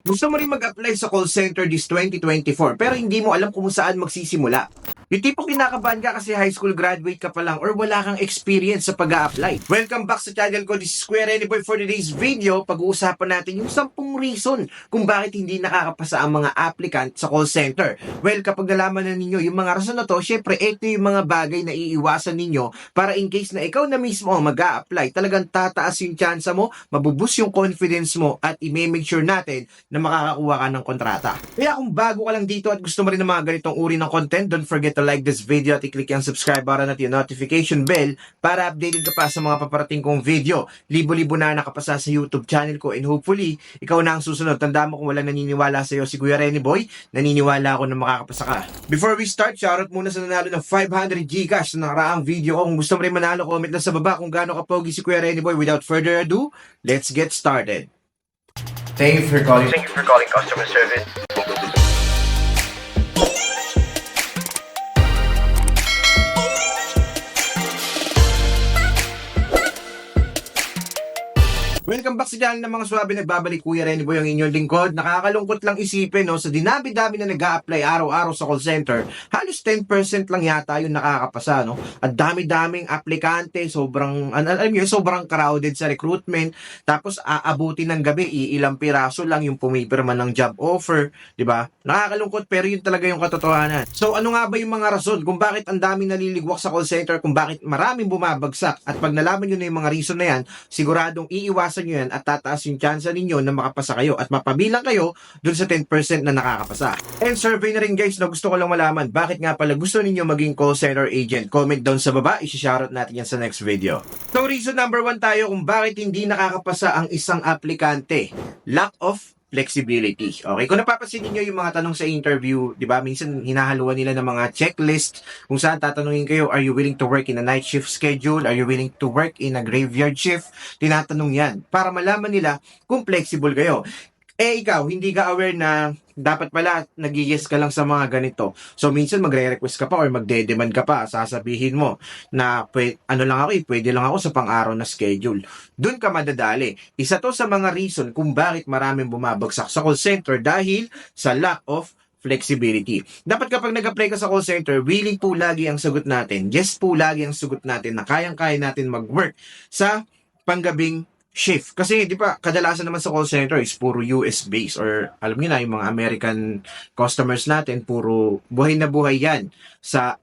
Gusto mo rin mag-apply sa call center this 2024 pero hindi mo alam kung saan magsisimula. Yung tipong kinakabahan ka kasi high school graduate ka pa lang or wala kang experience sa pag-a-apply. Welcome back sa channel ko. This is Kuya Renny Boy. For today's video, pag-uusapan natin yung 10 reason kung bakit hindi nakakapasa ang mga applicant sa call center. Well, kapag nalaman na ninyo yung mga rason na to, syempre, ito yung mga bagay na iiwasan ninyo para in case na ikaw na mismo ang mag-a-apply, talagang tataas yung chance mo, mabubus yung confidence mo at i-make sure natin na makakakuha ka ng kontrata. Kaya kung bago ka lang dito at gusto mo rin ng mga ganitong uri ng content, don't forget to like this video at i-click yung subscribe button at yung notification bell para updated ka pa sa mga paparating kong video. Libo-libo na nakapasa sa YouTube channel ko and hopefully, ikaw na ang susunod. Tanda mo kung walang naniniwala sa'yo si Kuya Renny Boy, naniniwala ako na makakapasa ka. Before we start, shoutout muna sa nanalo ng 500 Gcash na nakaraang video ko. Kung gusto mo rin manalo, comment na sa baba kung gaano kapogi si Kuya Renny Boy. Without further ado, let's get started. Thank you for calling. Thank you for calling customer service. Welcome back sa channel ng mga swabe. Nagbabalik Kuya Renny Boy, ang inyong lingkod. Nakakalungkot lang isipin, no, sa dinami-dami na nag-a-apply araw-araw sa call center, halos 10% lang yata yung nakakapasa, no? At dami-daming aplikante, sobrang, alam niyo, sobrang crowded sa recruitment. Tapos aabuti ng gabi, iilang piraso lang yung pumipirma ng job offer, di ba? Nakakalungkot pero yun talaga yung katotohanan. So ano nga ba yung mga rason kung bakit ang daming naliligwak sa call center, kung bakit maraming bumabagsak? At pag nalaman nyo na yung mga reason na yan, siguradong iiwasan nyo yan at tataas yung chance ninyo na makapasa kayo at mapabilang kayo dun sa 10% na nakakapasa. And survey na rin guys, na gusto ko lang malaman, bakit nga pala gusto ninyo maging call center agent? Comment down sa baba, isi-shoutout natin yan sa next video. So reason number 1 tayo kung bakit hindi nakakapasa ang isang aplikante. Lack of flexibility. Okay, kung napapansin niyo yung mga tanong sa interview, 'di ba? Minsan hinahaluan nila ng mga checklist kung saan tatanungin kayo, are you willing to work in a night shift schedule? Are you willing to work in a graveyard shift? Tinatanong 'yan para malaman nila kung flexible kayo. Eh ikaw, hindi ka aware na dapat pala nag-yes ka lang sa mga ganito. So minsan magre-request ka pa or magde-demand ka pa, sasabihin mo na ano lang ako, pwede lang ako sa pang-araw na schedule. Doon ka madadali. Isa to sa mga reason kung bakit maraming bumabagsak sa call center dahil sa lack of flexibility. Dapat kapag nag-apply ka sa call center, willing po lagi ang sagot natin. Yes po lagi ang sagot natin na kayang-kaya natin mag-work sa panggabing shift. Kasi di ba kadalasan naman sa call center is puro US based or alam niyo na yung mga American customers natin puro buhay na buhay yan.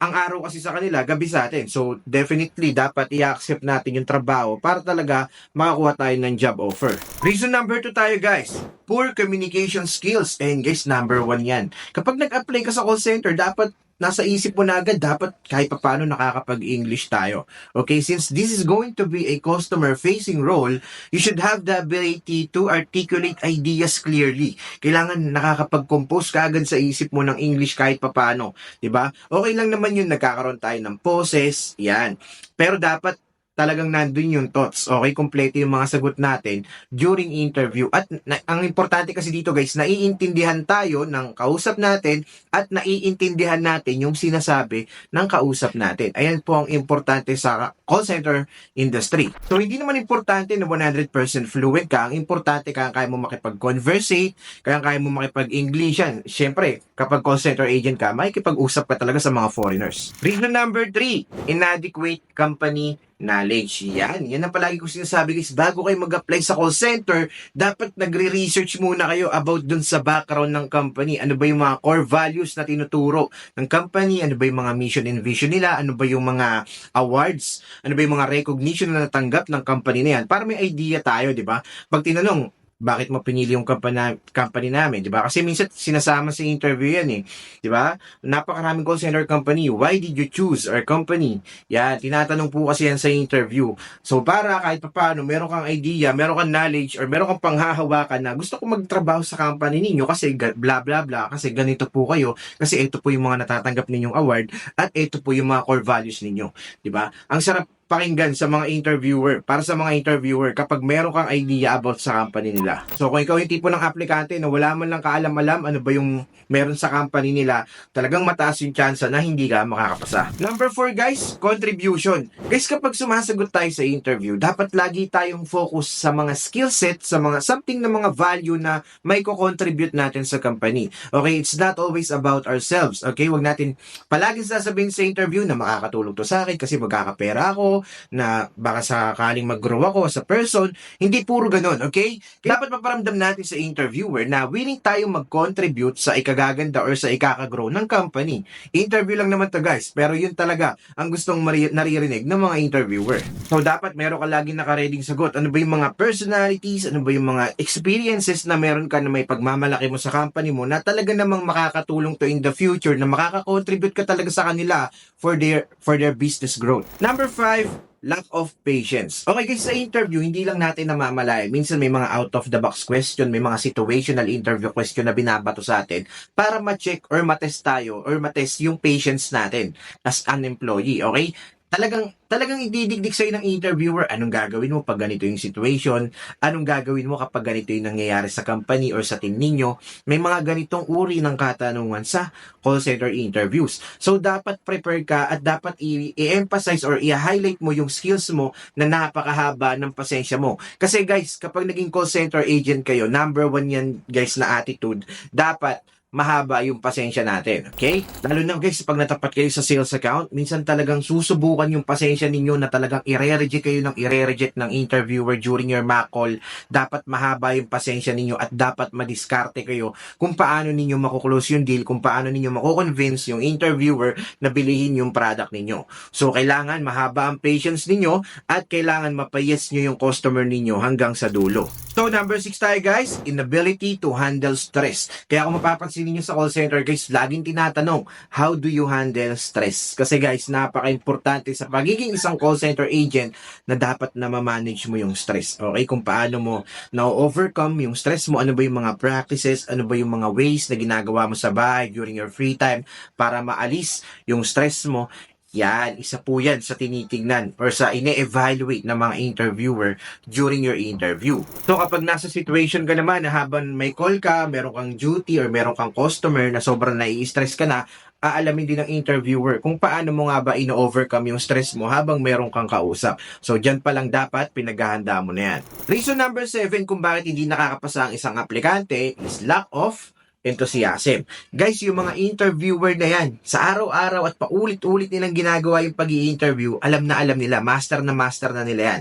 Ang araw kasi sa kanila gabi sa atin. So definitely dapat i-accept natin yung trabaho para talaga makakuha tayo ng job offer. Reason number 2 tayo guys. Poor communication skills. And guys, number 1 yan. Kapag nag-apply ka sa call center, dapat nasa isip mo na agad, dapat kahit pa paano nakakapag-English tayo. Okay, since this is going to be a customer-facing role, you should have the ability to articulate ideas clearly. Kailangan nakakapag-compose ka agad sa isip mo ng English kahit pa paano. Diba? Okay lang naman yun, nagkakaroon tayo ng poses, yan. Pero dapat talagang nandun yung thoughts. Okay, kompleto yung mga sagot natin during interview. At ang importante kasi dito guys, naiintindihan tayo ng kausap natin at naiintindihan natin yung sinasabi ng kausap natin. Ayan po ang importante sa call center industry. So, hindi naman importante na 100% fluent ka. Ang importante kaya mo makipag-conversate, kaya mo makipag-English yan. Siyempre, kapag call center agent ka, makikipag-usap ka talaga sa mga foreigners. Reason number 3, inadequate company knowledge. Yan ang palagi ko sinasabi guys, bago kayo mag-apply sa call center, dapat nagre-research muna kayo about dun sa background ng company. Ano ba yung mga core values na tinuturo ng company? Ano ba yung mga mission and vision nila? Ano ba yung mga awards? Ano ba yung mga recognition na natanggap ng company na yan? Para may idea tayo, di ba? Pag tinanong, bakit mo pinili yung company namin, di ba? Kasi minsan sinasama sa interview yan eh, di ba? Napakaraming call center company, why did you choose our company? Yan, tinatanong po kasi yan sa interview. So para kahit pa paano, meron kang idea, meron kang knowledge, or meron kang panghahawakan na gusto ko magtrabaho sa company ninyo kasi bla bla bla, kasi ganito po kayo, kasi ito po yung mga natatanggap ninyong award, at ito po yung mga core values ninyo, di ba? Ang sarap pakinggan sa mga interviewer, para sa mga interviewer kapag meron kang idea about sa company nila. So kung ikaw yung tipo ng aplikante na wala man lang kaalam-alam ano ba yung meron sa company nila, talagang mataas yung chance na hindi ka makakapasa. Number 4 guys, contribution. Guys, kapag sumasagot tayo sa interview, dapat lagi tayong focus sa mga skill set, sa mga something na mga value na may ko-contribute natin sa company. Okay, it's not always about ourselves. Okay, wag natin palaging sasabihin sa interview na makakatulong to sa akin kasi magkakapera ako, na baka sakaling mag-grow ako as a person. Hindi puro ganun, okay? Dapat maparamdam natin sa interviewer na willing tayong mag-contribute sa ikagaganda or sa ikakagrow ng company. Interview lang naman to guys, pero yun talaga ang gustong naririnig ng mga interviewer. So dapat meron ka laging nakareding sagot. Ano ba yung mga personalities, ano ba yung mga experiences na meron ka na may pagmamalaki mo sa company mo na talaga namang makakatulong to in the future, na makaka-contribute ka talaga sa kanila for their business growth. Number 5, lack of patience. Okay guys, sa interview, hindi lang natin namamalay. Minsan may mga out of the box question, may mga situational interview question na binabato sa atin para ma-check or ma-test tayo or ma-test yung patience natin as an employee, okay? Talagang ididigdig sa'yo ng interviewer, anong gagawin mo pag ganito yung situation, anong gagawin mo kapag ganito yung nangyayari sa company or sa team ninyo. May mga ganitong uri ng katanungan sa call center interviews. So, dapat prepare ka at dapat i-emphasize or i-highlight mo yung skills mo na napakahaba ng pasensya mo. Kasi guys, kapag naging call center agent kayo, number 1 yan guys na attitude, dapat mahaba yung pasensya natin, okay? Lalo na guys, pag natapat kayo sa sales account, minsan talagang susubukan yung pasensya ninyo na talagang i-reject kayo ng i-reject ng interviewer during your mock call. Dapat mahaba yung pasensya ninyo at dapat madiskarte kayo kung paano ninyo makuklose yung deal, kung paano ninyo makukonvince yung interviewer na bilihin yung product ninyo. So, kailangan mahaba ang patience ninyo at kailangan mapayes nyo yung customer ninyo hanggang sa dulo. So, number 6 tayo guys, inability to handle stress. Kaya kung mapapansin ninyo sa call center guys, laging tinatanong, how do you handle stress? Kasi guys, napaka-importante sa pagiging isang call center agent na dapat na ma-manage mo yung stress. Okay? Kung paano mo na-overcome yung stress mo, ano ba yung mga practices, ano ba yung mga ways na ginagawa mo sa bahay during your free time para maalis yung stress mo. Yan, isa po yan sa tinitignan or sa ine-evaluate ng mga interviewer during your interview. So kapag nasa situation ka naman na habang may call ka, meron kang duty or meron kang customer na sobrang nai-stress ka na, aalamin din ng interviewer kung paano mo nga ba ino-overcome yung stress mo habang meron kang kausap. So dyan pa lang dapat pinaghahanda mo na yan. Reason number 7 kung bakit hindi nakakapasa ang isang aplikante is lack of enthusiasm. Guys, yung mga interviewer na yan, sa araw-araw at paulit-ulit nilang ginagawa yung pag-i-interview, alam nila, master na nila yan.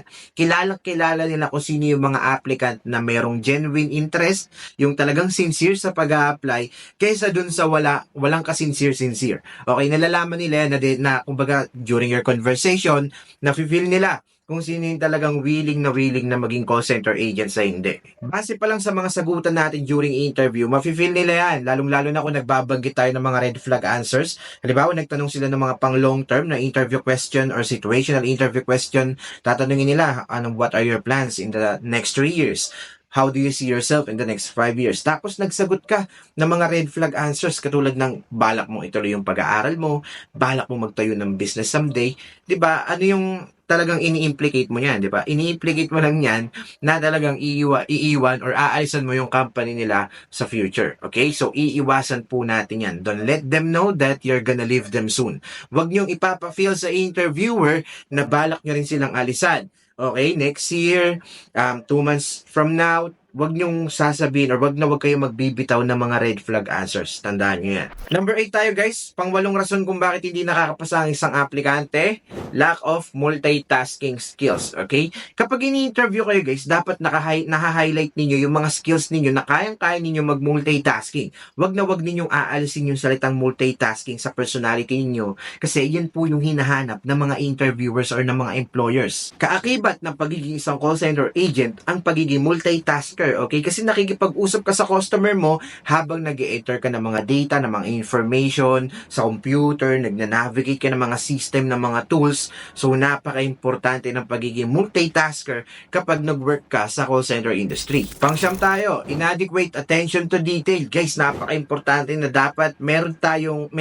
Kilala nila kung sino yung mga applicant na merong genuine interest, yung talagang sincere sa pag-a-apply, kaysa dun sa walang ka-sincere. Okay, nalalaman nila yan na kumbaga, during your conversation, na-feel nila kung sino yung talagang willing na maging call center agent sa hindi. Base pa lang sa mga sagutan natin during interview, mafe-feel nila yan. Lalong-lalo na kung nagbabanggit tayo ng mga red flag answers. Halimbawa, nagtanong sila ng mga pang long term na interview question or situational interview question. Tatanungin nila, what are your plans in the next 3 years? How do you see yourself in the next 5 years? Tapos nagsagot ka ng mga red flag answers katulad ng balak mo ituloy yung pag-aaral mo, balak mo magtayo ng business someday. 'Di ba? Ano yung talagang ini-implicate mo yan, 'di ba? Ini-implicate mo lang yan na talagang iiwan or aalisan mo yung company nila sa future. Okay? So iiwasan po natin yan. Don't let them know that you're gonna leave them soon. Huwag niyong ipapa-feel sa interviewer na balak niyo rin silang alisan. Okay, next year, 2 months from now, wag niyong sasabihin or wag kayo magbibitaw ng mga red flag answers. Tandaan niyo yan. Number 8 tayo guys. Pang-8 rason kung bakit hindi nakakapasa ang isang aplikante, lack of multitasking skills. Okay? Kapag ini-interview kayo guys, dapat naka-highlight ninyo yung mga skills ninyo na kayang-kaya ninyo mag-multitasking. Wag ninyong aalisin yung salitang multitasking sa personality ninyo kasi yan po yung hinahanap ng mga interviewers or ng mga employers. Kaakibat ng pagiging isang call center agent ang pagiging multitasker. Okay? Kasi nakikipag-usap ka sa customer mo habang nag-enter ka ng mga data, ng mga information sa computer, nag-navigate ka ng mga system, ng mga tools. So, napaka-importante ng pagiging multitasker kapag nag-work ka sa call center industry. Pang-siyam tayo, inadequate attention to detail. Guys, napaka-importante na dapat meron tayong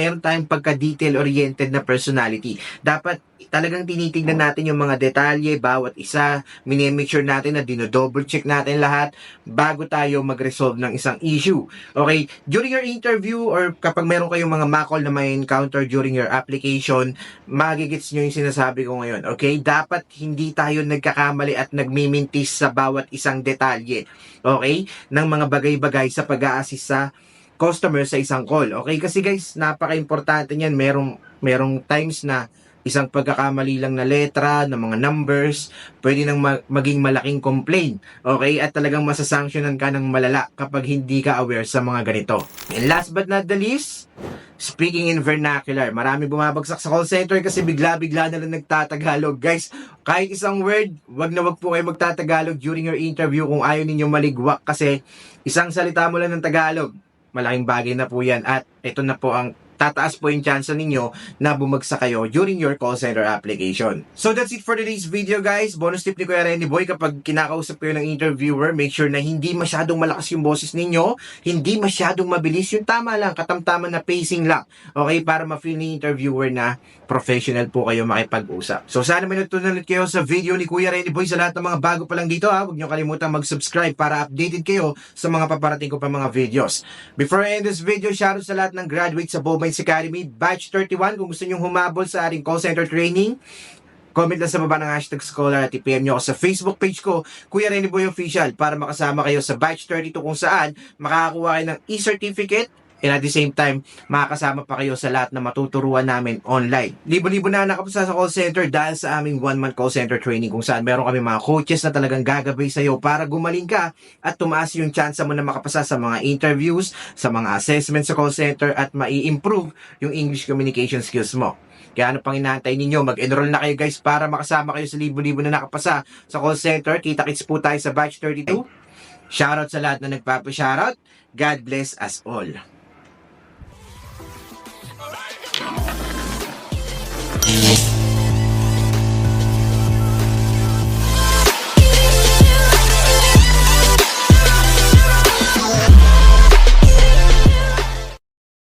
pagka-detail oriented na personality. Dapat talagang tinitignan natin yung mga detalye, bawat isa, make sure natin na dino-double check natin lahat bago tayo mag-resolve ng isang issue. Okay? During your interview or kapag meron kayong mga makol na may encounter during your application, magigits nyo yung sinasabi ko ngayon. Okay? Dapat hindi tayo nagkakamali at nagmimintis sa bawat isang detalye. Okay? Ng mga bagay-bagay sa pag-a-assist sa customer sa isang call. Okay? Kasi guys, napaka-importante niyan. Merong times na isang pagkakamali lang na letra, ng mga numbers, pwede nang maging malaking complaint. Okay? At talagang masasanctionan ka ng malala kapag hindi ka aware sa mga ganito. And last but not the least, speaking in vernacular. Marami bumabagsak sa call center kasi bigla-bigla na lang nagtatagalog. Guys, kahit isang word, wag po kayo magtatagalog during your interview kung ayaw ninyo maligwak kasi isang salita mo lang ng Tagalog. Malaking bagay na po yan at ito na po ang tataas po yung chance ninyo na bumagsak kayo during your call center application. So that's it for today's video guys. Bonus tip ni Kuya Renny Boy, kapag kinakausap kayo ng interviewer, make sure na hindi masyadong malakas yung boses ninyo, hindi masyadong mabilis, yung tama lang, katamtaman na pacing lang. Okay, para ma-feel ni interviewer na professional po kayo makipag-usap. So sana may natutunan ulit kayo sa video ni Kuya Renny Boy. Sa lahat ng mga bago pa lang dito huwag niyo kalimutan mag-subscribe para updated kayo sa mga paparating ko pa mga videos. Before I end this video, shoutout sa lahat ng graduates sa Bowmines Academy Batch 31. Kung gusto nyong humabol sa ating call center training, comment lang sa baba ng hashtag scholar at i-PM nyo ako sa Facebook page ko, Kuya Renny Boy Official, para makasama kayo sa Batch 32 kung saan makakakuha kayo ng e-certificate and at the same time, makakasama pa kayo sa lahat na matuturuan namin online. Libo-libo na nakapasa sa call center dahil sa aming 1-month call center training kung saan meron kami mga coaches na talagang gagabay sa'yo para gumaling ka at tumaas yung chance mo na makapasa sa mga interviews, sa mga assessments sa call center at mai-improve yung English communication skills mo. Kaya ano pang inaantay ninyo? Mag-enroll na kayo guys para makasama kayo sa libo-libo na nakapasa sa call center. Kita-kits po tayo sa Batch 32. Shoutout sa lahat na nagpapa-shoutout. God bless us all.